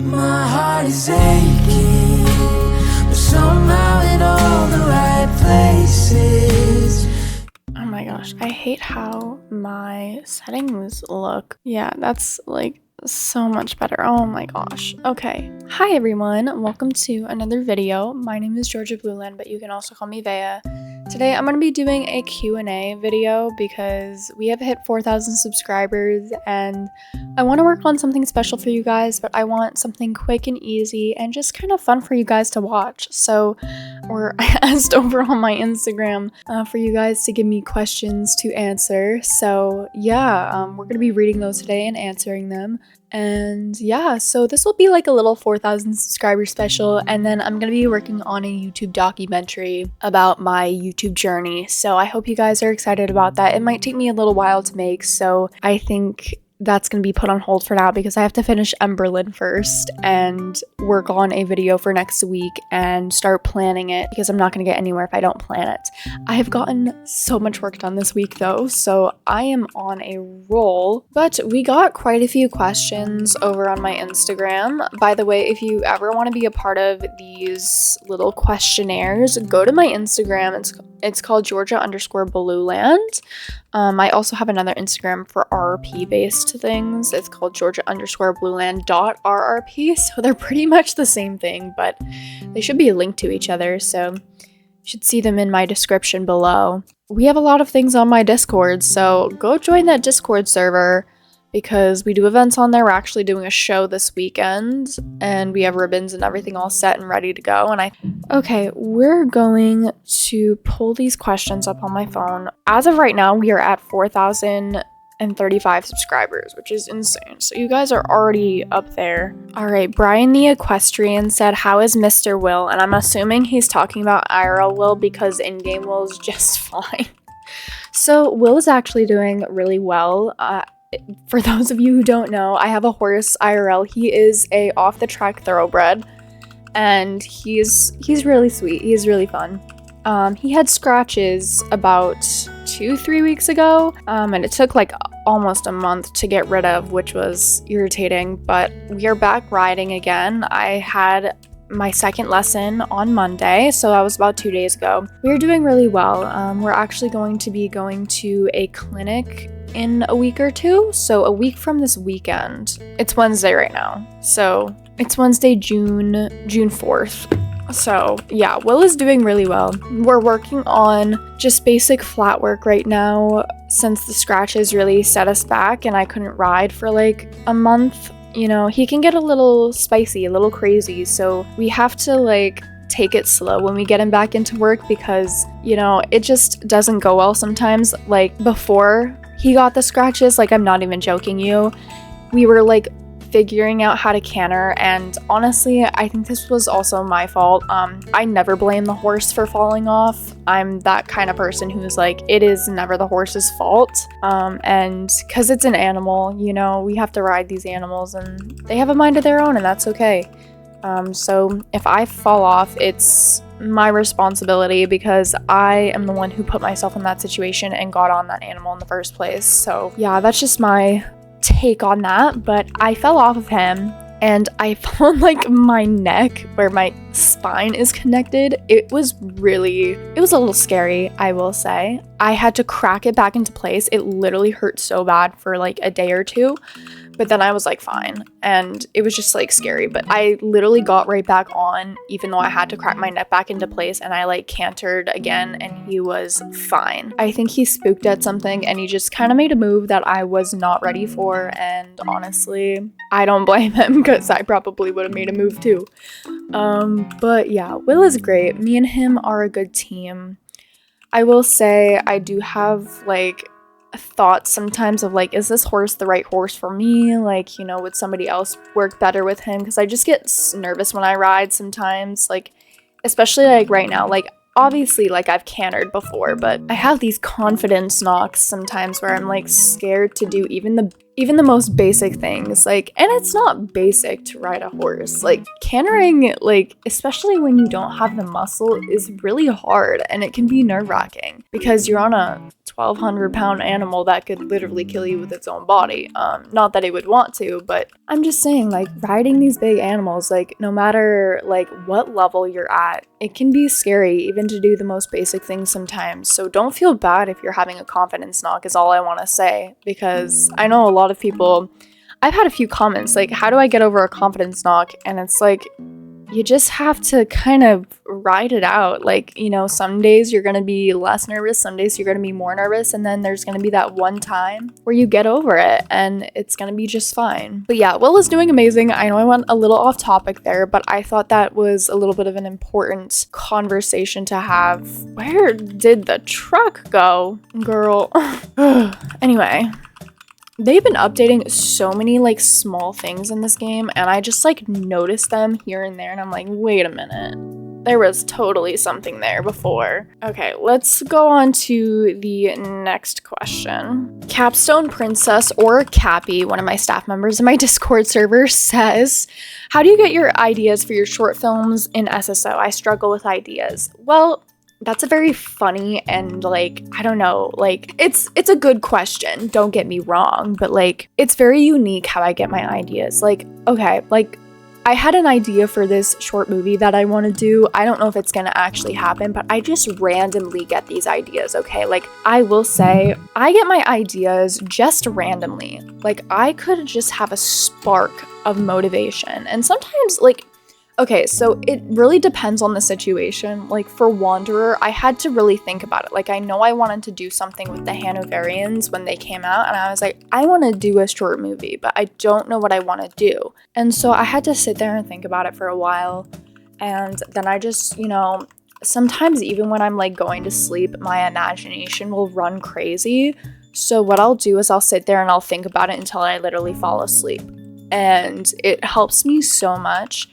My heart is aching, but somehow in all the right places. Oh my gosh, I hate how my settings look. Yeah, that's like so much better. Oh my gosh. Okay. Hi everyone, welcome to another video. My name is Georgia Blueland, but you can also call me Veya. Today I'm going to be doing a Q&A video because we have hit 4,000 subscribers and I want to work on something special for you guys, but I want something quick and easy and just kind of fun for you guys to watch. So, I asked over on my Instagram for you guys to give me questions to answer. So yeah, we're going to be reading those today and answering them. And yeah, so this will be like a little 4,000 subscriber special, and then I'm gonna be working on a YouTube documentary about my YouTube journey. So I hope you guys are excited about that. It might take me a little while to make, so I think that's gonna be put on hold for now because I have to finish Emberlin first and work on a video for next week and start planning it because I'm not gonna get anywhere if I don't plan it. I have gotten so much work done this week though, so I am on a roll. But we got quite a few questions over on my Instagram. By the way, if you ever want to be a part of these little questionnaires, go to my Instagram. It's called Georgia_Blueland. I also have another Instagram for RRP based things. It's called Georgia_Blueland.RRP. So they're pretty much the same thing, but they should be linked to each other. So you should see them in my description below. We have a lot of things on my Discord, so go join that Discord server because we do events on there. We're actually doing a show this weekend and we have ribbons and everything all set and ready to go. Okay, we're going to pull these questions up on my phone. As of right now, we are at 4,035 subscribers, which is insane. So you guys are already up there. All right, Brian the Equestrian said, how is Mr. Will? And I'm assuming he's talking about IRL Will because in-game Will is just fine. So Will is actually doing really well. For those of you who don't know, I have a horse IRL. He is a off-the-track thoroughbred, and he's really sweet. He's really fun. He had scratches about 2-3 weeks ago, and it took like almost a month to get rid of, which was irritating, but we are back riding again. I had my second lesson on Monday, so that was about 2 days ago. We're doing really well. We're actually going to be going to a clinic in a week or two, so a week from this weekend. It's Wednesday right now, so it's Wednesday, June 4th. So yeah, Will is doing really well. We're working on just basic flat work right now since the scratches really set us back and I couldn't ride for like a month. You know, he can get a little spicy, a little crazy, so we have to like take it slow when we get him back into work because, you know, it just doesn't go well sometimes. Like before he got the scratches, like I'm not even joking you, we were like figuring out how to canter, and honestly I think this was also my fault. I never blame the horse for falling off. I'm that kind of person who's like, it is never the horse's fault, and because it's an animal, you know, we have to ride these animals and they have a mind of their own and that's okay. So if I fall off, it's my responsibility because I am the one who put myself in that situation and got on that animal in the first place. So yeah, that's just my take on that. But I fell off of him and I fell on like my neck where my spine is connected. It was a little scary, I will say. I had to crack it back into place. It literally hurt so bad for like a day or two. But then I was like fine, and it was just like scary, but I literally got right back on even though I had to crack my neck back into place, and I like cantered again and he was fine. I think he spooked at something and he just kind of made a move that I was not ready for, and honestly I don't blame him because I probably would have made a move too. But yeah, Will is great. Me and him are a good team. I will say I do have like thoughts sometimes of like, is this horse the right horse for me? Like, you know, would somebody else work better with him? Because I just get nervous when I ride sometimes, like especially like right now. Like obviously like I've cantered before, but I have these confidence knocks sometimes where I'm like scared to do even the even the most basic things, like, and it's not basic to ride a horse. Like, cantering, like, especially when you don't have the muscle, is really hard, and it can be nerve-wracking because you're on a 1,200-pound animal that could literally kill you with its own body. Not that it would want to, but I'm just saying, like, riding these big animals, like, no matter, like, what level you're at, it can be scary even to do the most basic things sometimes. So don't feel bad if you're having a confidence knock, is all I want to say, because I know a lot of people, I've had a few comments like, how do I get over a confidence knock? And it's like, you just have to kind of ride it out. Like, you know, some days you're going to be less nervous, some days you're going to be more nervous, and then there's going to be that one time where you get over it and it's going to be just fine. But yeah, Will is doing amazing. I know I went a little off topic there, but I thought that was a little bit of an important conversation to have. Where did the truck go, girl? Anyway, they've been updating so many like small things in this game, and I just like noticed them here and there, and I'm like, wait a minute, there was totally something there before. Okay, let's go on to the next question. Capstone Princess, or Cappy, one of my staff members in my Discord server, says, how do you get your ideas for your short films in SSO? I struggle with ideas. Well, that's a very funny and, like, I don't know, like, it's a good question, don't get me wrong, but, like, it's very unique how I get my ideas. Like, okay, like, I had an idea for this short movie that I want to do. I don't know if it's gonna actually happen, but I just randomly get these ideas, okay? Like, I will say, I get my ideas just randomly. Like, I could just have a spark of motivation, and sometimes, like, okay, so it really depends on the situation. Like, for Wanderer, I had to really think about it. Like, I know I wanted to do something with the Hanoverians when they came out, and I was like, I want to do a short movie, but I don't know what I want to do. And so I had to sit there and think about it for a while, and then I just, you know, sometimes even when I'm, like, going to sleep, my imagination will run crazy. So what I'll do is I'll sit there and I'll think about it until I literally fall asleep. And it helps me so much.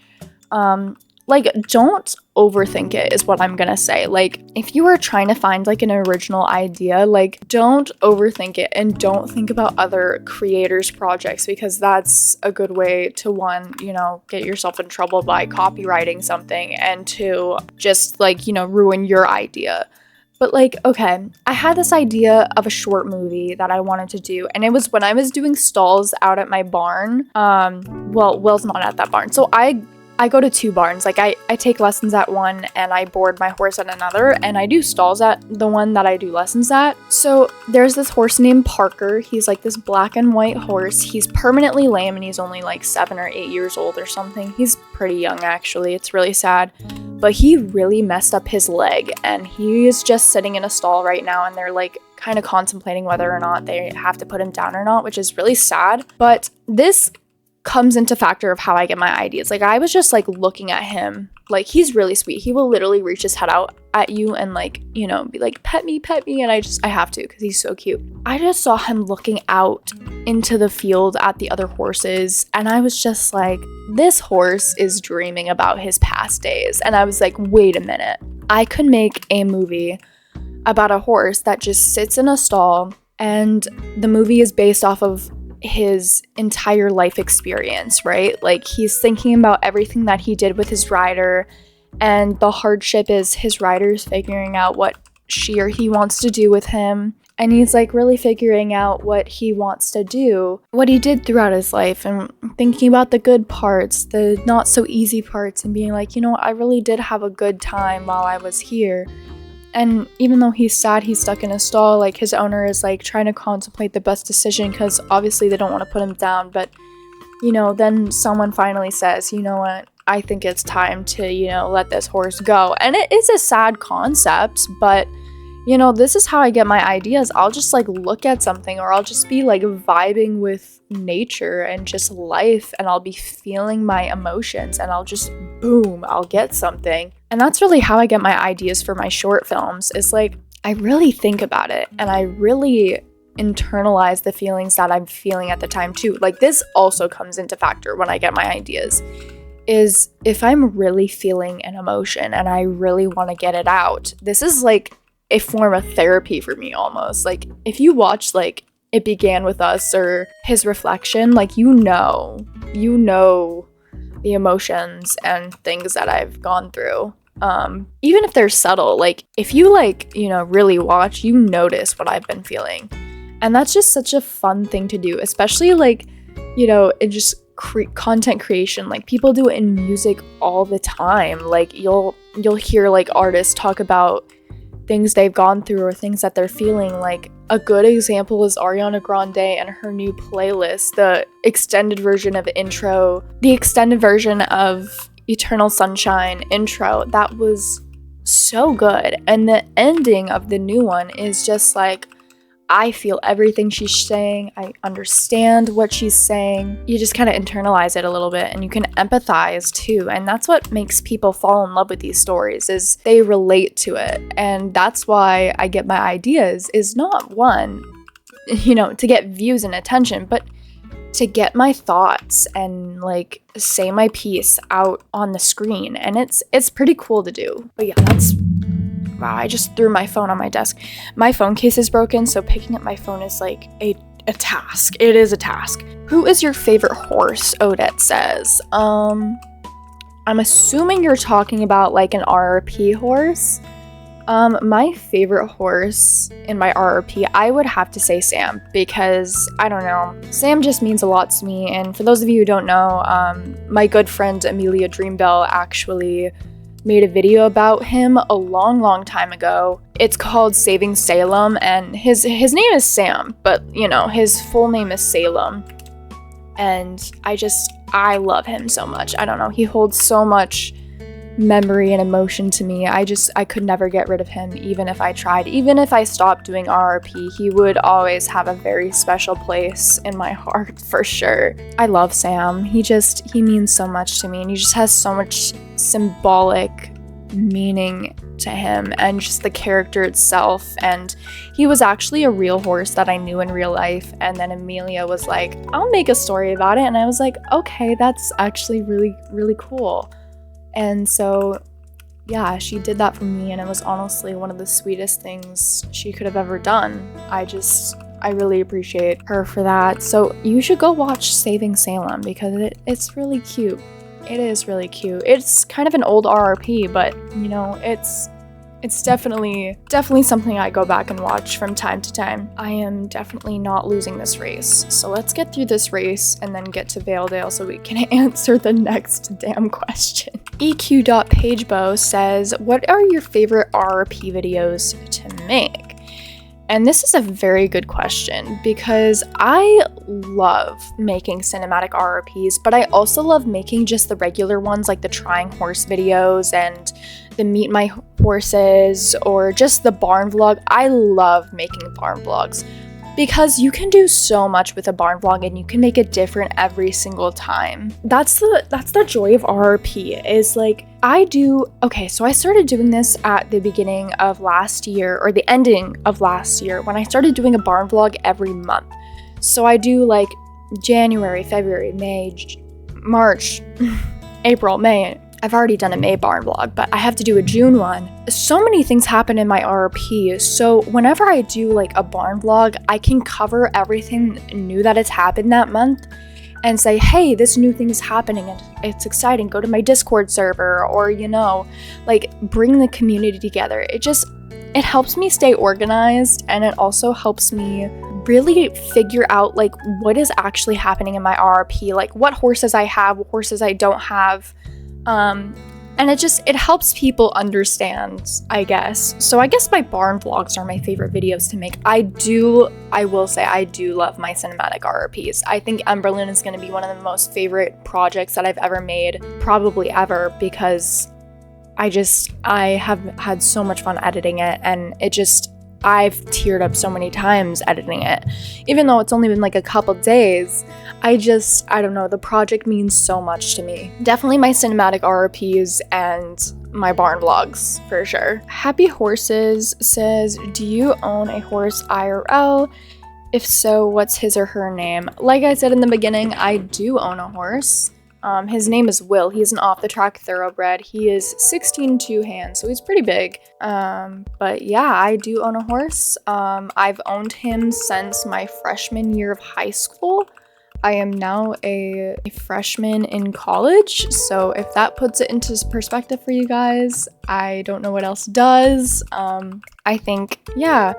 Like, don't overthink it is what I'm gonna say. Like, if you are trying to find like an original idea, like, don't overthink it and don't think about other creators' projects, because that's a good way to, one, you know, get yourself in trouble by copywriting something, and two, just like, you know, ruin your idea. But like, okay, I had this idea of a short movie that I wanted to do, and it was when I was doing stalls out at my barn. Well, Will's not at that barn, so I go to two barns. Like, I take lessons at one and I board my horse at another, and I do stalls at the one that I do lessons at. So there's this horse named Parker. He's like this black and white horse. He's permanently lame, and he's only like 7 or 8 years old or something. He's pretty young, actually. It's really sad. But he really messed up his leg, and he is just sitting in a stall right now, and they're like kind of contemplating whether or not they have to put him down or not, which is really sad. But this comes into factor of how I get my ideas. Like, I was just like looking at him, like, he's really sweet. He will literally reach his head out at you and, like, you know, be like, pet me, and I have to, because he's so cute. I just saw him looking out into the field at the other horses, and I was just like, this horse is dreaming about his past days. And I was like, wait a minute, I could make a movie about a horse that just sits in a stall, and the movie is based off of his entire life experience, right? Like, he's thinking about everything that he did with his rider, and the hardship is his rider's figuring out what she or he wants to do with him, and he's like really figuring out what he wants to do, what he did throughout his life, and thinking about the good parts, the not so easy parts, and being like, you know, I really did have a good time while I was here. And even though he's sad, he's stuck in a stall, like, his owner is like trying to contemplate the best decision, because obviously they don't want to put him down. But, you know, then someone finally says, you know what, I think it's time to, you know, let this horse go. And it is a sad concept, but, you know, this is how I get my ideas. I'll just like look at something, or I'll just be like vibing with nature and just life, and I'll be feeling my emotions, and I'll just, boom, I'll get something. And that's really how I get my ideas for my short films. Is like, I really think about it, and I really internalize the feelings that I'm feeling at the time too. Like, this also comes into factor when I get my ideas, is if I'm really feeling an emotion and I really want to get it out. This is like a form of therapy for me almost. Like, if you watch like It Began With Us or his reflection, like, you know the emotions and things that I've gone through. Even if they're subtle, like, if you, like, you know, really watch, you notice what I've been feeling. And that's just such a fun thing to do, especially, like, you know, it just content creation. Like, people do it in music all the time. Like, you'll hear, like, artists talk about things they've gone through or things that they're feeling. Like, a good example is Ariana Grande and her new playlist, the extended version of Eternal Sunshine intro. That was so good. And the ending of the new one is just like, I feel everything she's saying. I understand what she's saying. You just kind of internalize it a little bit, and you can empathize too. And that's what makes people fall in love with these stories, is they relate to it. And that's why I get my ideas, is not one, you know, to get views and attention, but to get my thoughts and, like, say my piece out on the screen. And it's pretty cool to do. But yeah, wow, I just threw my phone on my desk. My phone case is broken, so picking up my phone is like a task. It is a task. Who is your favorite horse? Odette says. I'm assuming you're talking about, like, an RRP horse. My favorite horse in my RRP, I would have to say Sam, because, I don't know, Sam just means a lot to me. And for those of you who don't know, my good friend Amelia Dreambell actually made a video about him a long time ago. It's called Saving Salem, and his name is Sam, but, you know, his full name is Salem. And I love him so much. I don't know, he holds so much memory and emotion to me. I could never get rid of him, even if I tried. Even if I stopped doing RRP, he would always have a very special place in my heart, for sure. I love Sam. He means so much to me, and he just has so much symbolic meaning to him, and just the character itself. And he was actually a real horse that I knew in real life, and then Amelia was like, I'll make a story about it, and I was like, okay, that's actually really cool. And so, yeah, she did that for me, and it was honestly one of the sweetest things she could have ever done. I really appreciate her for that. So you should go watch Saving Salem, because it's really cute. It is really cute. It's kind of an old RRP, but, you know, it's definitely something I go back and watch from time to time. I am definitely not losing this race. So let's get through this race and then get to Valedale so we can answer the next damn question. EQ.pagebo says, what are your favorite RRP videos to make? And this is a very good question, because I love making cinematic RRPs, but I also love making just the regular ones, like the trying horse videos and the meet my horses, or just the barn vlog. I love making barn vlogs, because you can do so much with a barn vlog, and you can make it different every single time. That's the joy of RRP, is like, so I started doing this at the beginning of last year, or the ending of last year, when I started doing a barn vlog every month. So I do like January, February, May, March, April, May. I've already done a May barn vlog, but I have to do a June one. So many things happen in my RRP, so whenever I do like a barn vlog, I can cover everything new that has happened that month and say, hey, this new thing is happening and it's exciting, go to my Discord server, or, you know, like, bring the community together. It helps me stay organized, and it also helps me really figure out, like, what is actually happening in my RRP, like what horses I have, what horses I don't have. And it helps people understand, I guess. So I guess my barn vlogs are my favorite videos to make. I will say I do love my cinematic RRPs. I think Emberlyn is going to be one of the most favorite projects that I've ever made, probably ever, because I have had so much fun editing it, and I've teared up so many times editing it. Even though it's only been like a couple days, I don't know, the project means so much to me. Definitely my cinematic RRPs and my barn vlogs, for sure. Happy Horses says, do you own a horse IRL? If so, what's his or her name? Like I said in the beginning, I do own a horse. His name is Will. He's an off-the-track thoroughbred. He is 16 two-hands, so he's pretty big. But yeah, I do own a horse. I've owned him since my freshman year of high school. I am now a freshman in college, so if that puts it into perspective for you guys, I don't know what else does. I think, yeah,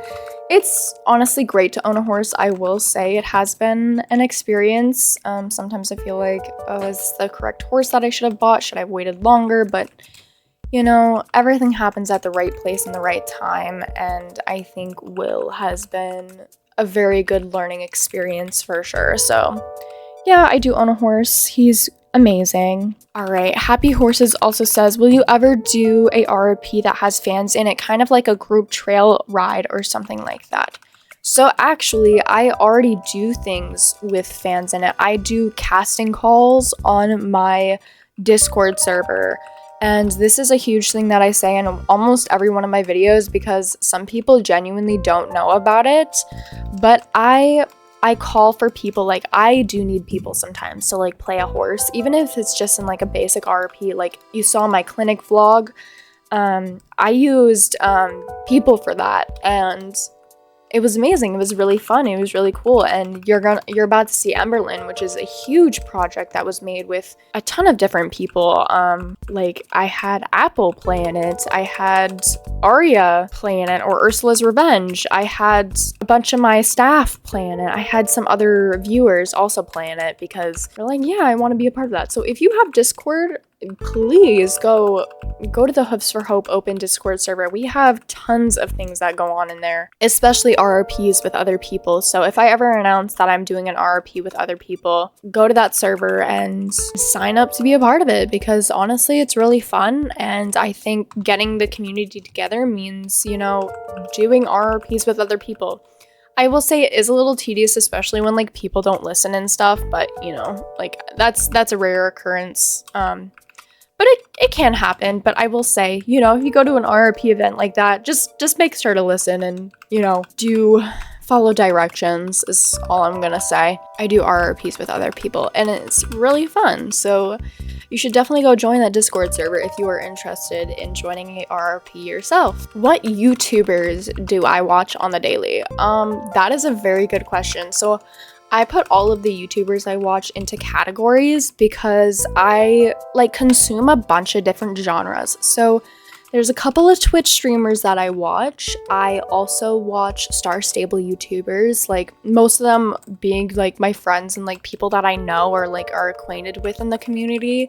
it's honestly great to own a horse. I will say it has been an experience. Sometimes I feel like, oh, is this the correct horse that I should have bought? Should I have waited longer? But, you know, everything happens at the right place and the right time, and I think Will has been a very good learning experience for sure. So yeah, I do own a horse. He's amazing. All right, Happy Horses also says, will you ever do a RRP that has fans in it, kind of like a group trail ride or something like that? So actually, I already do things with fans in it. I do casting calls on my Discord server. And this is a huge thing that I say in almost every one of my videos because some people genuinely don't know about it. But I call for people. Like, I do need people sometimes to like play a horse, even if it's just in like a basic RRP. Like you saw my clinic vlog, I used people for that, and it was amazing. It was really fun. It was really cool. And you're about to see Emberlyn, which is a huge project that was made with a ton of different people. Like I had Apple play in it. I had Arya play in it, or Ursula's Revenge. I had a bunch of my staff play in it. I had some other viewers also play in it because they're like, yeah, I want to be a part of that. So if you have Discord, please go to the Hooves for Hope open Discord server. We have tons of things that go on in there, especially RRPs with other people. So if I ever announce that I'm doing an RRP with other people, go to that server and sign up to be a part of it, because honestly, it's really fun. And I think getting the community together means, you know, doing RRPs with other people. I will say it is a little tedious, especially when like people don't listen and stuff, but you know, like that's a rare occurrence. But it can happen. But I will say, you know, if you go to an RRP event like that, just make sure to listen and, you know, do follow directions is all I'm gonna say. I do RRPs with other people and it's really fun. So you should definitely go join that Discord server if you are interested in joining a RRP yourself. What YouTubers do I watch on the daily? That is a very good question. So I put all of the YouTubers I watch into categories because I like consume a bunch of different genres. So there's a couple of Twitch streamers that I watch. I also watch Star Stable YouTubers, like most of them being like my friends and like people that I know or like are acquainted with in the community.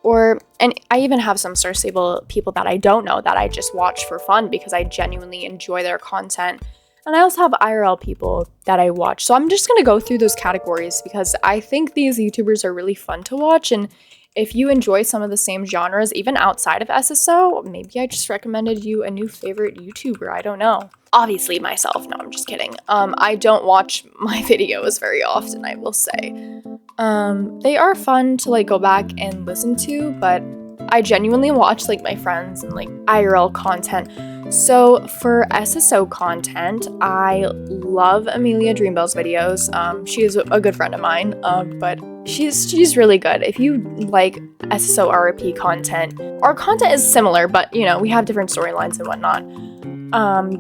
And I even have some Star Stable people that I don't know that I just watch for fun because I genuinely enjoy their content. And I also have IRL people that I watch. So I'm just going to go through those categories because I think these YouTubers are really fun to watch. And if you enjoy some of the same genres, even outside of SSO, maybe I just recommended you a new favorite YouTuber. I don't know. Obviously myself. No, I'm just kidding. I don't watch my videos very often, I will say. They are fun to like go back and listen to, but I genuinely watch like my friends and like IRL content. So for SSO content, I love Amelia Dreambell's videos. She is a good friend of mine, but she's really good. If you like SSO RRP content, our content is similar, but you know, we have different storylines and whatnot.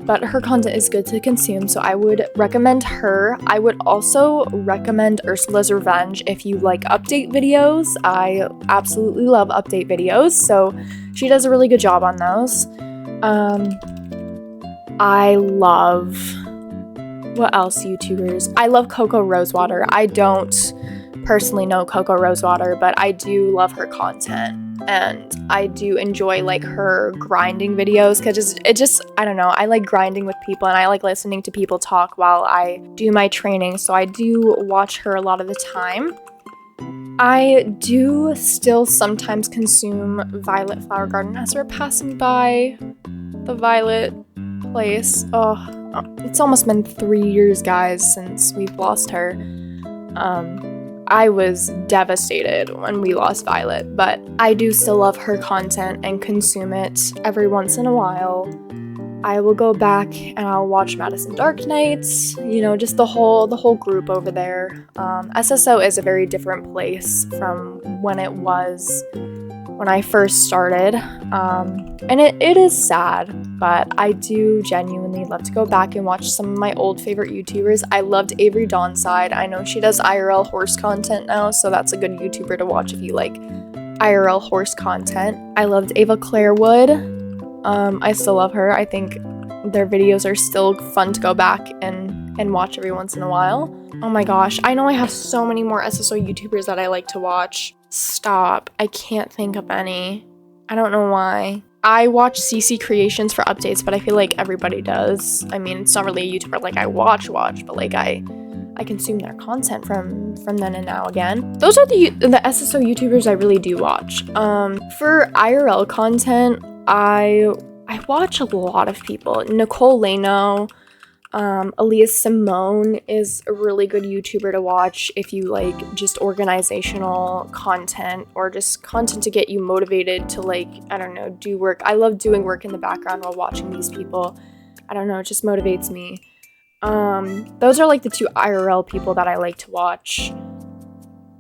But her content is good to consume, so I would recommend her. I would also recommend Ursula's Revenge if you like update videos. I absolutely love update videos, so she does a really good job on those. I love, what else YouTubers? I love Coco Rosewater. I don't personally know Coco Rosewater, but I do love her content. And I do enjoy like her grinding videos because it just, I don't know, I like grinding with people and I like listening to people talk while I do my training. So I do watch her a lot of the time. I do still sometimes consume Violet Flower Garden as we're passing by the Violet place. Oh, it's almost been 3 years, guys, since we've lost her. I was devastated when we lost Violet, but I do still love her content and consume it every once in a while. I will go back and I'll watch Madison Dark Knights, you know, just the whole group over there. SSO is a very different place from when it was when I first started, and it is sad, but I do genuinely love to go back and watch some of my old favorite YouTubers. I loved Avery Dawnside. I know she does IRL horse content now, so that's a good YouTuber to watch if you like IRL horse content. I loved Ava Clarewood. I still love her. I think their videos are still fun to go back and watch every once in a while. Oh my gosh, I know I have so many more SSO YouTubers that I like to watch. Stop. I can't think of any. I don't know why. I watch CC Creations for updates, but I feel like everybody does. I mean, it's not really a YouTuber like I watch, but like I consume their content from then and now again. Those are the SSO YouTubers I really do watch. For IRL content, I watch a lot of people. Nicole Leno, Elias Simone is a really good YouTuber to watch if you like just organizational content or just content to get you motivated to, like, I don't know, do work. I love doing work in the background while watching these people. I don't know, it just motivates me. Those are like the two IRL people that I like to watch.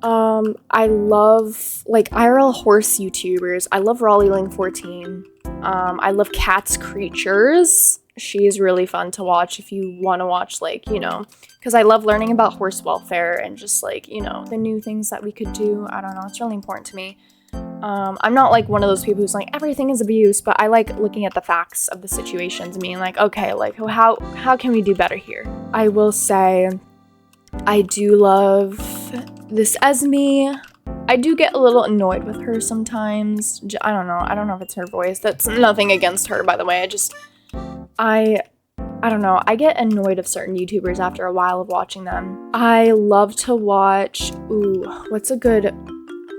I love like IRL horse YouTubers. I love Raleigh14. I love Cat's Creatures. She's really fun to watch if you want to watch, like, you know, because I love learning about horse welfare and just, like, you know, the new things that we could do. I don't know, it's really important to me. I'm not like one of those people who's like everything is abuse, but I like looking at the facts of the situations and being like, okay, like how can we do better here? I will say I do love this Esme. I do get a little annoyed with her sometimes. I don't know if it's her voice. That's nothing against her, by the way. I don't know. I get annoyed of certain YouTubers after a while of watching them. I love to watch, what's a good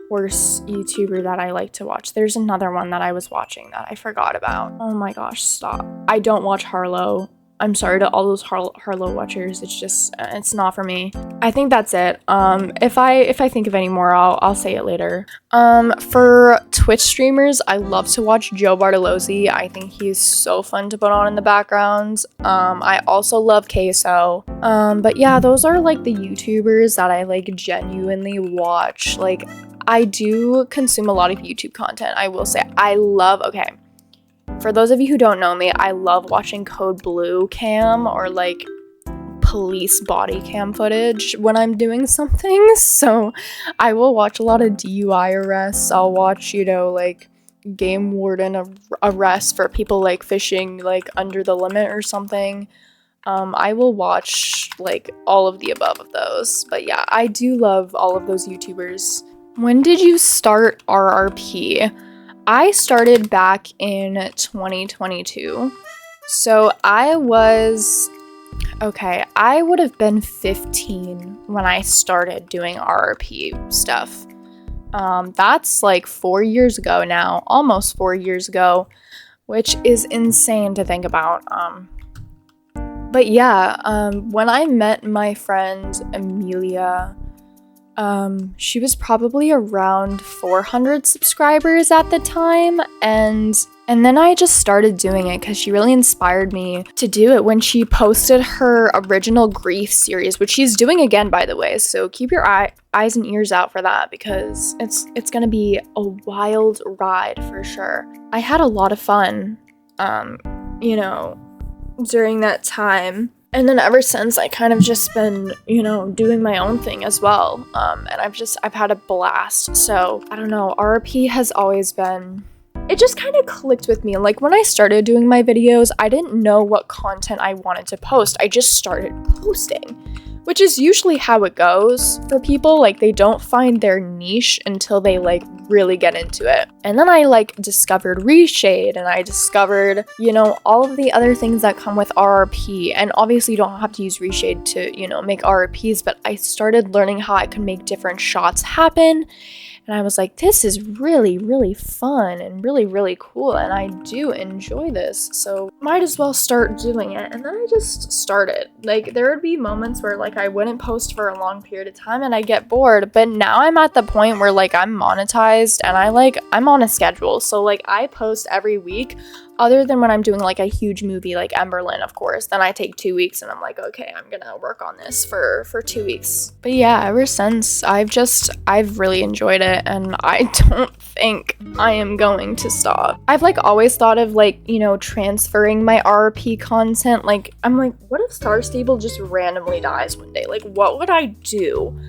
horse YouTuber that I like to watch? There's another one that I was watching that I forgot about. Oh my gosh, stop. I don't watch Harlow. I'm sorry to all those Harlow watchers. It's just, it's not for me. I think that's it. If I think of any more, I'll say it later. For Twitch streamers, I love to watch Joe Bartolozzi. I think he's so fun to put on in the background. I also love Queso. But yeah, those are like the YouTubers that I like genuinely watch. Like, I do consume a lot of YouTube content. I will say okay. For those of you who don't know me, I love watching Code Blue cam or like police body cam footage when I'm doing something. So I will watch a lot of DUI arrests. I'll watch, you know, like game warden arrests for people like fishing like under the limit or something. I will watch like all of the above of those. But yeah, I do love all of those YouTubers. When did you start RRP? I started back in 2022, so I would have been 15 when I started doing RRP stuff. That's like 4 years ago now, almost 4 years ago, which is insane to think about. But yeah, when I met my friend Amelia, she was probably around 400 subscribers at the time, and then I just started doing it because she really inspired me to do it when she posted her original Grief series, which she's doing again, by the way, so keep your eyes and ears out for that because it's gonna be a wild ride for sure. I had a lot of fun, you know, during that time. And then ever since, I kind of just been, you know, doing my own thing as well. And I've had a blast. So, I don't know, RRP has always been, it just kind of clicked with me. Like, when I started doing my videos, I didn't know what content I wanted to post. I just started posting, which is usually how it goes for people. Like, they don't find their niche until they, like, really get into it. And then I, like, discovered ReShade, and I discovered, you know, all of the other things that come with RRP. And obviously you don't have to use ReShade to, you know, make RRPs, but I started learning how I could make different shots happen. And I was like, this is really, really fun and really, really cool. And I do enjoy this. So might as well start doing it. And then I just started. Like, there would be moments where, like, I wouldn't post for a long period of time and I get bored. But now I'm at the point where, like, I'm monetized and I'm on a schedule. So, like, I post every week. Other than when I'm doing like a huge movie like Emberlyn, of course, then I take 2 weeks and I'm like, okay, I'm gonna work on this for 2 weeks. But yeah, ever since I've really enjoyed it, and I don't think I am going to stop. I've like always thought of like, you know, transferring my RRP content. Like, I'm like, what if Star Stable just randomly dies one day? Like, what would I do?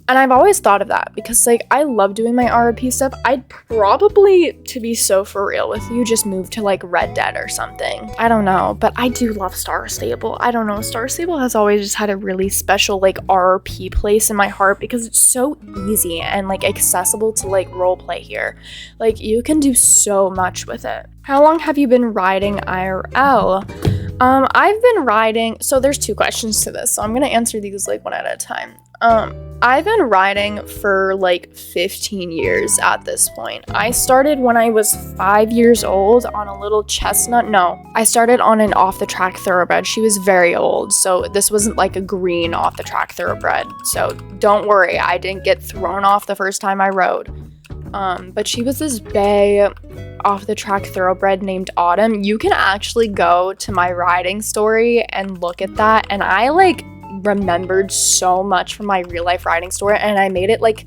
And I've always thought of that because, like, I love doing my RRP stuff. I'd probably, to be so for real with you, just move to, like, Red Dead or something. I don't know, but I do love Star Stable. I don't know, Star Stable has always just had a really special, like, RRP place in my heart because it's so easy and, like, accessible to, like, roleplay here. Like, you can do so much with it. How long have you been riding IRL? I've been riding, so there's 2 questions to this, so I'm gonna answer these, like, one at a time. I've been riding for like 15 years at this point. I started when I was 5 years old on a little chestnut. No, I started on an off-the-track thoroughbred. She was very old, so this wasn't like a green off-the-track thoroughbred. So don't worry, I didn't get thrown off the first time I rode. But she was this bay off-the-track thoroughbred named Autumn. You can actually go to my riding story and look at that, and I like remembered so much from my real life riding story, and I made it like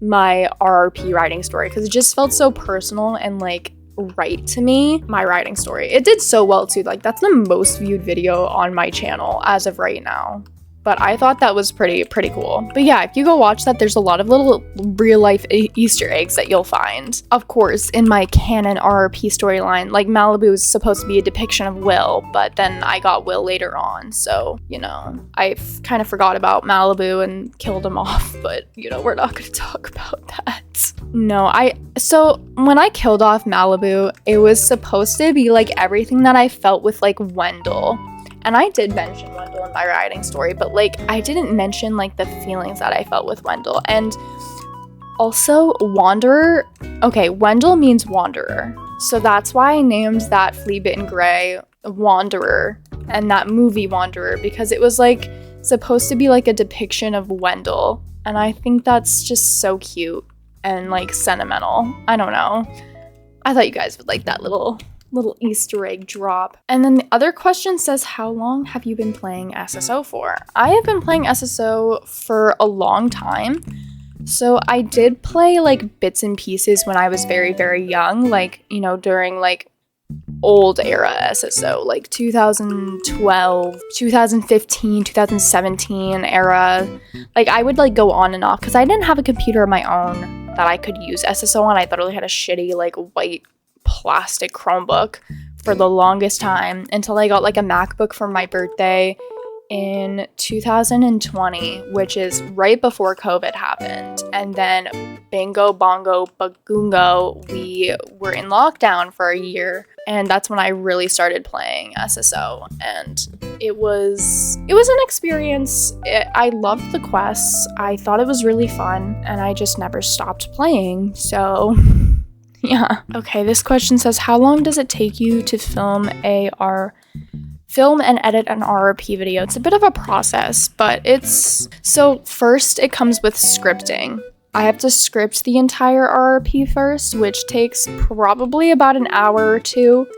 my RRP riding story because it just felt so personal and like right to me. My riding story, it did so well too. Like, that's the most viewed video on my channel as of right now. But I thought that was pretty cool. But yeah, if you go watch that, there's a lot of little real life Easter eggs that you'll find. Of course, in my canon RRP storyline, like Malibu is supposed to be a depiction of Will, but then I got Will later on. So, you know, I kind of forgot about Malibu and killed him off, but you know, we're not going to talk about that. No, so when I killed off Malibu, it was supposed to be like everything that I felt with like Wendell. And I did mention Wendell in my riding story, but like I didn't mention like the feelings that I felt with Wendell. And also Wanderer. Okay, Wendell means wanderer. So that's why I named that Flea Bitten Gray Wanderer and that movie Wanderer, because it was like supposed to be like a depiction of Wendell. And I think that's just so cute and like sentimental. I don't know. I thought you guys would like that little Easter egg drop. And then the other question says, how long have you been playing SSO for? I have been playing SSO for a long time. So I did play like bits and pieces when I was very, very young, like, you know, during like old era SSO, like 2012, 2015, 2017 era. Like I would like go on and off because I didn't have a computer of my own that I could use SSO on. I literally had a shitty like white plastic Chromebook for the longest time until I got like a MacBook for my birthday in 2020, which is right before COVID happened. And then bingo bongo bagungo, we were in lockdown for a year, and that's when I really started playing SSO. And it was an experience. I loved the quests. I thought it was really fun, and I just never stopped playing. So yeah. Okay, this question says, how long does it take you to film and edit an RRP video? It's a bit of a process, but so first it comes with scripting. I have to script the entire RRP first, which takes probably about an hour or 2.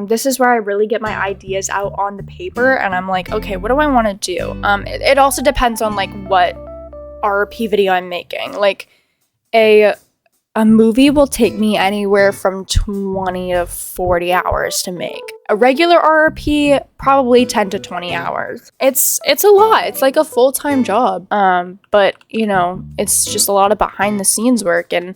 This is where I really get my ideas out on the paper, and I'm like, okay, what do I want to do? It also depends on like what RRP video I'm making. Like a movie will take me anywhere from 20 to 40 hours to make. A regular RRP, probably 10 to 20 hours. It's a lot. It's like a full-time job. But, you know, it's just a lot of behind the scenes work. And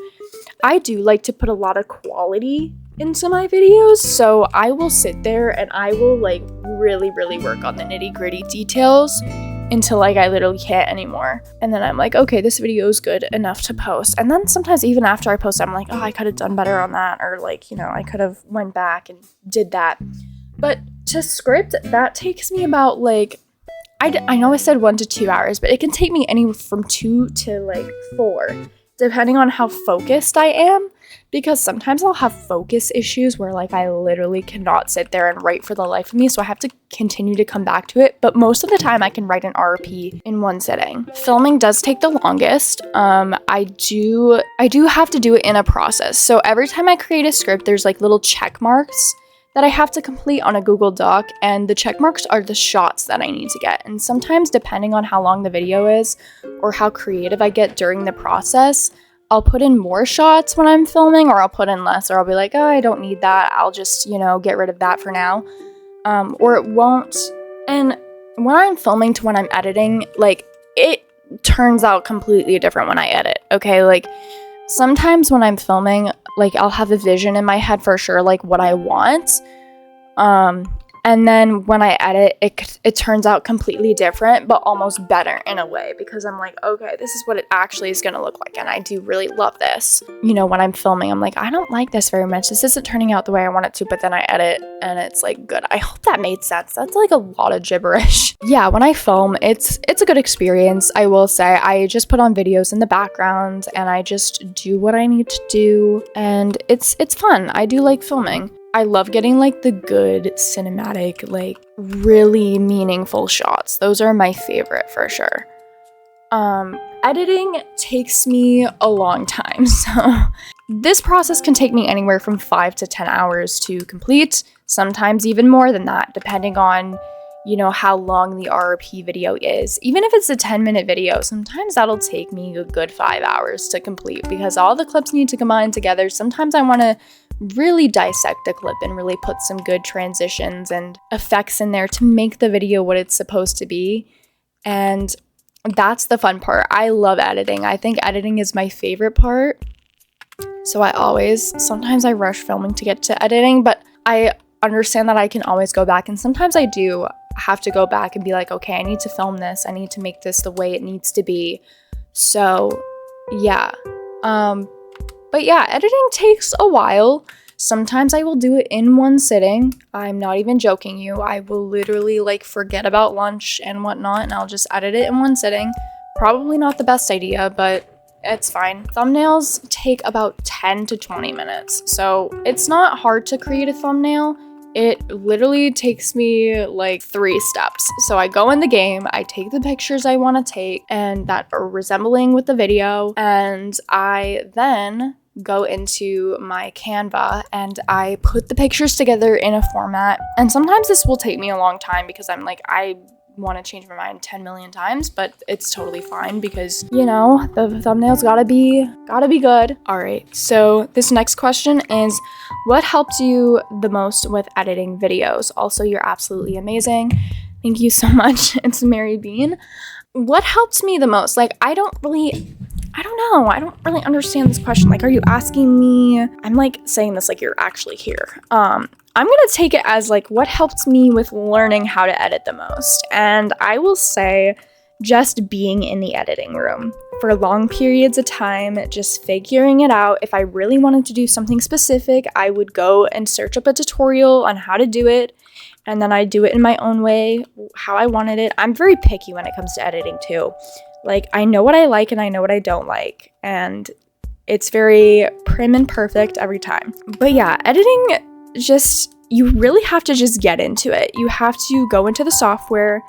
I do like to put a lot of quality into my videos. So I will sit there and I will like really, really work on the nitty-gritty details until like I literally can't anymore. And then I'm like, okay, this video is good enough to post. And then sometimes even after I post, I'm like, oh, I could have done better on that. Or like, you know, I could have went back and did that. But to script, that takes me about like, I know I said 1 to 2 hours, but it can take me anywhere from 2 to like 4, depending on how focused I am. Because sometimes I'll have focus issues where like I literally cannot sit there and write for the life of me, so I have to continue to come back to it. But most of the time I can write an RRP in one sitting. Filming does take the longest. I do have to do it in a process. So every time I create a script, there's like little check marks that I have to complete on a Google Doc, and the check marks are the shots that I need to get. And sometimes, depending on how long the video is or how creative I get during the process, I'll put in more shots when I'm filming, or I'll put in less, or I'll be like, oh, I don't need that. I'll just, get rid of that for now. Or it won't. And when I'm filming to when I'm editing, like, it turns out completely different when I edit, okay? Like, sometimes when I'm filming, like, I'll have a vision in my head for sure, like, what I want. And then when I edit, it turns out completely different, but almost better in a way, because I'm like, okay, this is what it actually is going to look like, and I do really love this. When I'm filming, I'm like, I don't like this very much. This isn't turning out the way I want it to, but then I edit, and it's, like, good. I hope that made sense. That's, like, a lot of gibberish. Yeah, when I film, it's a good experience, I will say. I just put on videos in the background, and I just do what I need to do, and it's fun. I do like filming. I love getting, like, the good cinematic, like, really meaningful shots. Those are my favorite for sure. Editing takes me a long time, so this process can take me anywhere from 5 to 10 hours to complete, sometimes even more than that, depending on, how long the RRP video is. Even if it's a 10-minute video, sometimes that'll take me a good 5 hours to complete, because all the clips need to combine together. Sometimes I want to really dissect a clip and really put some good transitions and effects in there to make the video what it's supposed to be. And that's the fun part. I love editing. I think editing is my favorite part. So sometimes I rush filming to get to editing, but I understand that I can always go back. And sometimes I do have to go back and be like, okay, I need to film this. I need to make this the way it needs to be. So yeah. But yeah, editing takes a while. Sometimes I will do it in one sitting. I'm not even joking you. I will literally, like, forget about lunch and whatnot, and I'll just edit it in one sitting. Probably not the best idea, but it's fine. Thumbnails take about 10 to 20 minutes, so it's not hard to create a thumbnail. It literally takes me like 3 steps. So I go in the game, I take the pictures I want to take and that are resembling with the video, and I then go into my Canva and I put the pictures together in a format. And sometimes this will take me a long time because I'm like, I want to change my mind 10 million times, but it's totally fine because, the thumbnail's gotta be good. All right, so this next question is, what helped you the most with editing videos? Also, you're absolutely amazing. Thank you so much. It's Mary Bean. What helped me the most? Like, I don't really understand this question. Like, are you asking me? I'm like saying this like you're actually here. I'm gonna take it as like, what helped me with learning how to edit the most? And I will say, just being in the editing room for long periods of time, just figuring it out. If I really wanted to do something specific, I would go and search up a tutorial on how to do it, and then I do it in my own way, how I wanted it. I'm very picky when it comes to editing too. Like, I know what I like and I know what I don't like, and it's very prim and perfect every time. But yeah, editing, you really have to just get into it. You have to go into the software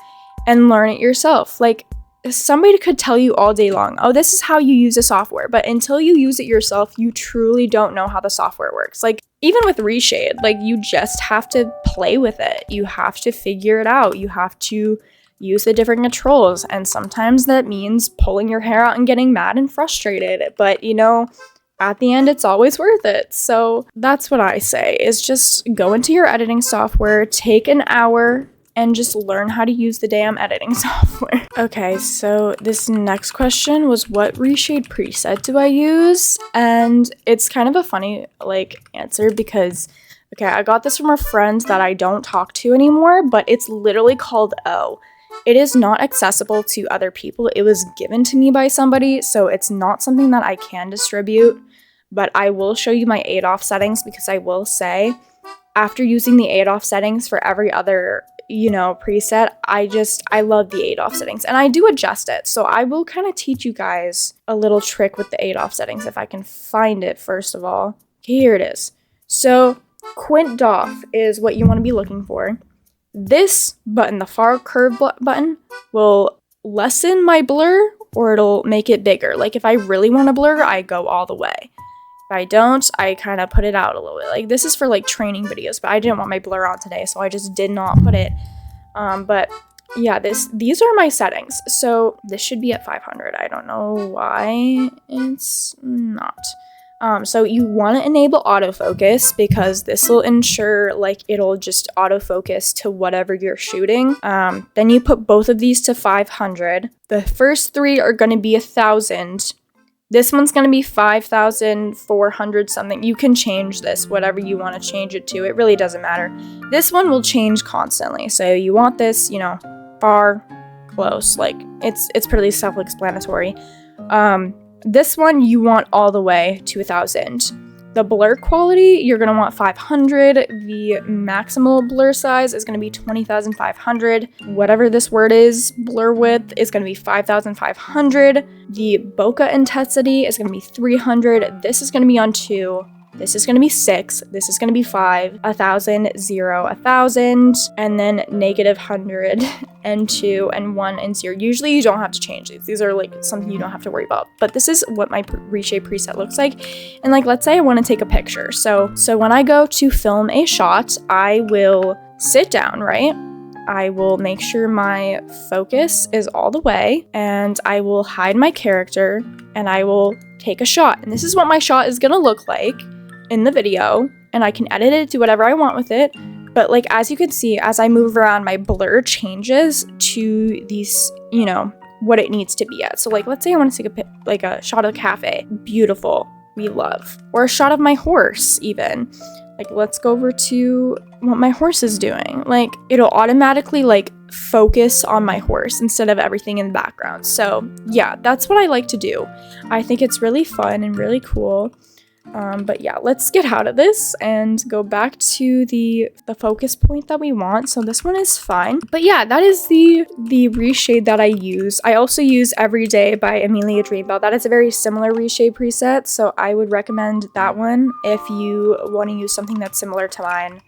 and learn it yourself. Like, somebody could tell you all day long, oh, this is how you use a software, but until you use it yourself, you truly don't know how the software works. Like, even with ReShade, like, you just have to play with it. You have to figure it out. You have to use the different controls, and sometimes that means pulling your hair out and getting mad and frustrated, but at the end it's always worth it. So that's what I say, is just go into your editing software, take an hour, and just learn how to use the damn editing software. Okay, so this next question was, what ReShade preset do I use? And it's kind of a funny answer because, okay, I got this from a friend that I don't talk to anymore, but it's literally called O. It is not accessible to other people. It was given to me by somebody, so it's not something that I can distribute, but I will show you my ADOF settings, because I will say, after using the ADOF settings for every other, preset, I love the ADOF settings, and I do adjust it. So I will kind of teach you guys a little trick with the ADOF settings if I can find it, first of all. Here it is. So Quint DOF is what you want to be looking for. This button, the far curve button, will lessen my blur or it'll make it bigger. Like, if I really want to blur, I go all the way. If I don't, I kind of put it out a little bit. Like, this is for like training videos, but I didn't want my blur on today, so I just did not put it. But yeah, these are my settings. So this should be at 500. I don't know why it's not. So you want to enable autofocus because this will ensure like it'll just autofocus to whatever you're shooting. Then you put both of these to 500. The first 3 are going to be 1,000. This one's going to be 5,400 something. You can change this, whatever you want to change it to. It really doesn't matter. This one will change constantly. So you want this, you know, far, close. Like, it's pretty self-explanatory. This one you want all the way to 1,000. The blur quality, you're going to want 500. The maximal blur size is going to be 20,500. Whatever this word is, blur width is going to be 5,500. The bokeh intensity is going to be 300. This is going to be on 2. This is going to be 6. This is going to be 5. 1,000, 0, 1,000, and then -100 and 2 and 1 and 0. Usually you don't have to change these. These are like something you don't have to worry about. But this is what my ReShade preset looks like. And like, let's say I want to take a picture. So when I go to film a shot, I will sit down, right? I will make sure my focus is all the way, and I will hide my character, and I will take a shot. And this is what my shot is going to look like in the video, and I can edit it, do whatever I want with it. But like, as you can see, as I move around, my blur changes to these, you know, what it needs to be at. So like, let's say I want to take a shot of the cafe. Beautiful. We love. Or a shot of my horse even. Like, let's go over to what my horse is doing. Like, it'll automatically like focus on my horse instead of everything in the background. So yeah, that's what I like to do. I think it's really fun and really cool. But yeah, let's get out of this and go back to the focus point that we want. So this one is fine. But yeah, that is the ReShade that I use. I also use Everyday by Amelia Dreambell. That is a very similar ReShade preset, so I would recommend that one if you want to use something that's similar to mine,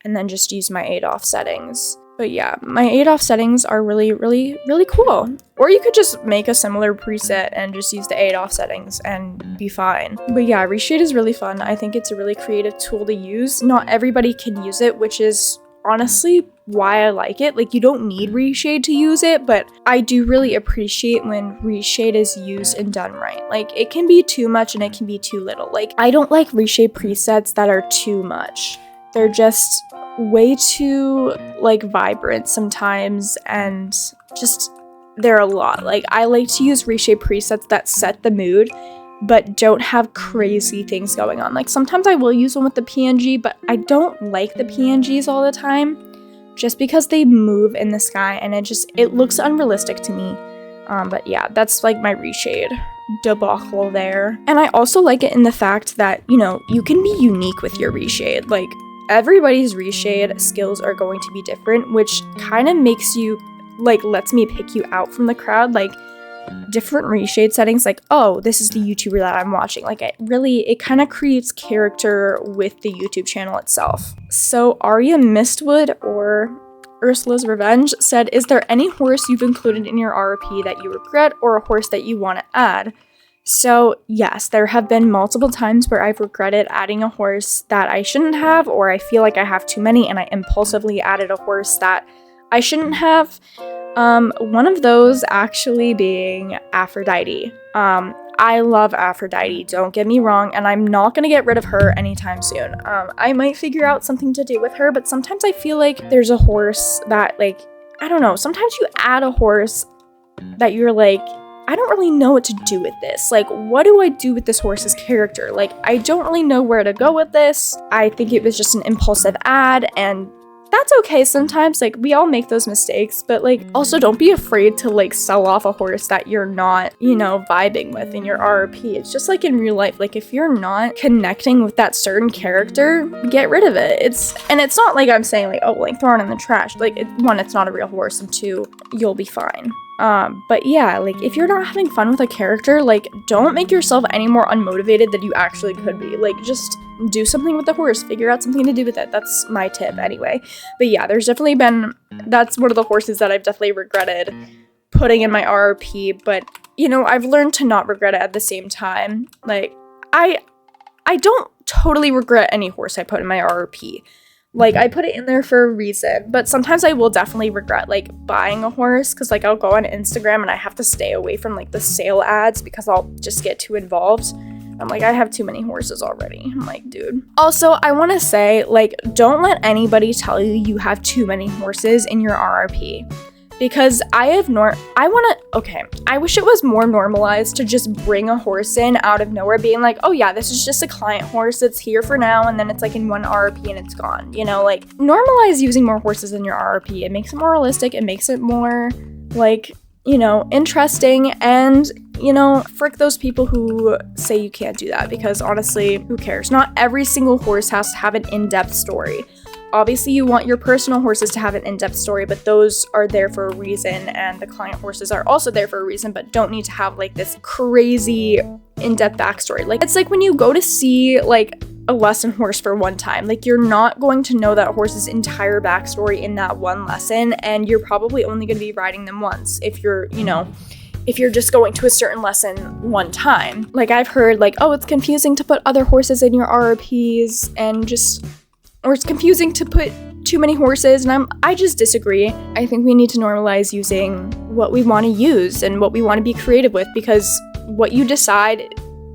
and then just use my 8-off settings. But yeah, my 8-off settings are really, really, really cool. Or you could just make a similar preset and just use the 8-off settings and be fine. But yeah, ReShade is really fun. I think it's a really creative tool to use. Not everybody can use it, which is honestly why I like it. Like, you don't need ReShade to use it, but I do really appreciate when ReShade is used and done right. Like, it can be too much and it can be too little. Like, I don't like ReShade presets that are too much. They're just way too like vibrant sometimes, and just they're a lot. Like, I like to use ReShade presets that set the mood but don't have crazy things going on. Like, sometimes I will use one with the PNG, but I don't like the PNGs all the time just because they move in the sky and it looks unrealistic to me. But yeah, that's like my ReShade debacle there. And I also like it in the fact that, you know, you can be unique with your ReShade. Like, everybody's ReShade skills are going to be different, which kind of makes you, like, lets me pick you out from the crowd. Like, different ReShade settings, like, oh, this is the YouTuber that I'm watching. Like, it kind of creates character with the YouTube channel itself. So Arya Mistwood, or Ursula's Revenge, said, is there any horse you've included in your RRP that you regret, or a horse that you want to add? So yes, there have been multiple times where I've regretted adding a horse that I shouldn't have, or I feel like I have too many and I impulsively added a horse that I shouldn't have. One of those actually being Aphrodite. I love Aphrodite, don't get me wrong, and I'm not gonna get rid of her anytime soon. I might figure out something to do with her, but sometimes I feel like there's a horse that, like, I don't know, sometimes you add a horse that you're like, I don't really know what to do with this. Like, what do I do with this horse's character? Like, I don't really know where to go with this. I think it was just an impulsive ad, and that's okay sometimes. Like, we all make those mistakes, but like, also don't be afraid to like sell off a horse that you're not, you know, vibing with in your RRP. It's just like in real life. Like, if you're not connecting with that certain character, get rid of it. It's not like I'm saying like, oh, like throw it in the trash. Like, one, it's not a real horse, and two, you'll be fine. But yeah, like, if you're not having fun with a character, like, don't make yourself any more unmotivated than you actually could be. Like, just do something with the horse, figure out something to do with it. That's my tip anyway. But yeah, that's one of the horses that I've definitely regretted putting in my RRP, but, you know, I've learned to not regret it at the same time. Like, I I don't totally regret any horse I put in my RRP. Like, I put it in there for a reason, but sometimes I will definitely regret, like, buying a horse, because, like, I'll go on Instagram and I have to stay away from, like, the sale ads because I'll just get too involved. I'm like, I have too many horses already. I'm like, dude. Also, I want to say, like, don't let anybody tell you you have too many horses in your RRP. Because I wish it was more normalized to just bring a horse in out of nowhere, being like, oh yeah, this is just a client horse, it's here for now, and then it's like in one RRP and it's gone, you know, like, normalize using more horses in your RRP. It makes it more realistic, it makes it more, like, you know, interesting, and, you know, frick those people who say you can't do that, because honestly, who cares? Not every single horse has to have an in-depth story. Obviously, you want your personal horses to have an in-depth story, but those are there for a reason, and the client horses are also there for a reason, but don't need to have, like, this crazy in-depth backstory. Like, it's like when you go to see, like, a lesson horse for one time. Like, you're not going to know that horse's entire backstory in that one lesson, and you're probably only going to be riding them once if you're, you know, if you're just going to a certain lesson one time. Like, I've heard, like, oh, it's confusing to put other horses in your RRPs, and just... or it's confusing to put too many horses, and I just disagree. I think we need to normalize using what we want to use and what we want to be creative with, because what you decide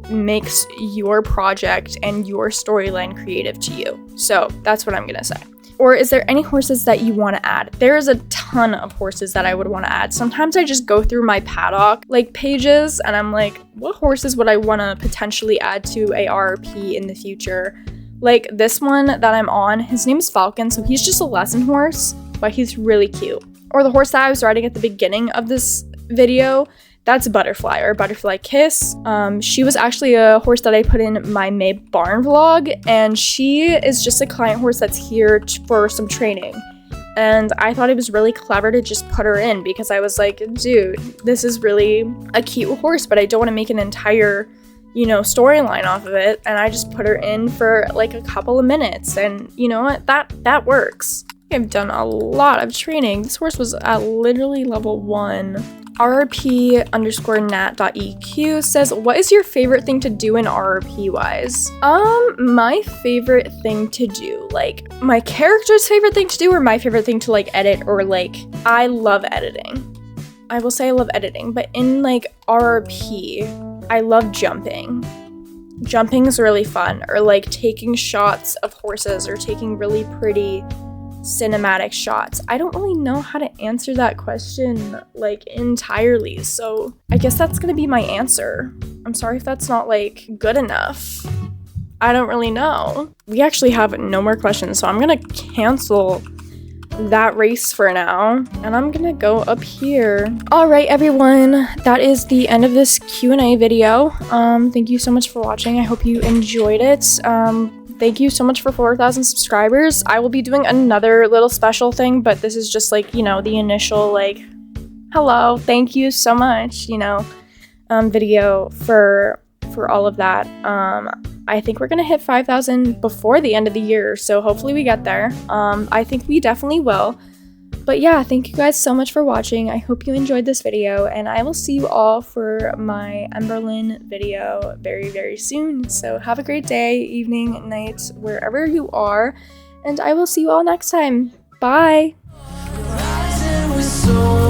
makes your project and your storyline creative to you. So that's what I'm gonna say. Or is there any horses that you want to add? There is a ton of horses that I would want to add. Sometimes I just go through my paddock like pages and I'm like, what horses would I want to potentially add to a RRP in the future? Like this one that I'm on, his name is Falcon, so he's just a lesson horse, but he's really cute. Or the horse that I was riding at the beginning of this video, that's Butterfly, or Butterfly Kiss. She was actually a horse that I put in my May barn vlog, and she is just a client horse that's here for some training. And I thought it was really clever to just put her in, because I was like, dude, this is really a cute horse, but I don't want to make an entire, you know, storyline off of it. And I just put her in for like a couple of minutes, and you know what, that works. I've done a lot of training. This horse was at literally level 1. RRP_nat.eq says, what is your favorite thing to do in RRP wise? My favorite thing to do, like my character's favorite thing to do, or my favorite thing to like edit, or like, I love editing. I will say I love editing, but in like RRP, I love jumping. Jumping is really fun, or like taking shots of horses, or taking really pretty cinematic shots. I don't really know how to answer that question like entirely, so I guess that's gonna be my answer. I'm sorry if that's not like good enough. I don't really know. We actually have no more questions, so I'm gonna cancel that race for now, and I'm gonna go up here. All right, everyone, that is the end of this Q&A video. Thank you so much for watching. I hope you enjoyed it. Thank you so much for 4,000 subscribers. I will be doing another little special thing, but this is just like, you know, the initial like, hello, thank you so much, you know, video for all of that. I think we're gonna hit 5,000 before the end of the year, so hopefully we get there. I think we definitely will. But yeah, thank you guys so much for watching. I hope you enjoyed this video, and I will see you all for my Emberlyn video very, very soon. So have a great day, evening, night, wherever you are, and I will see you all next time. Bye! Rising with so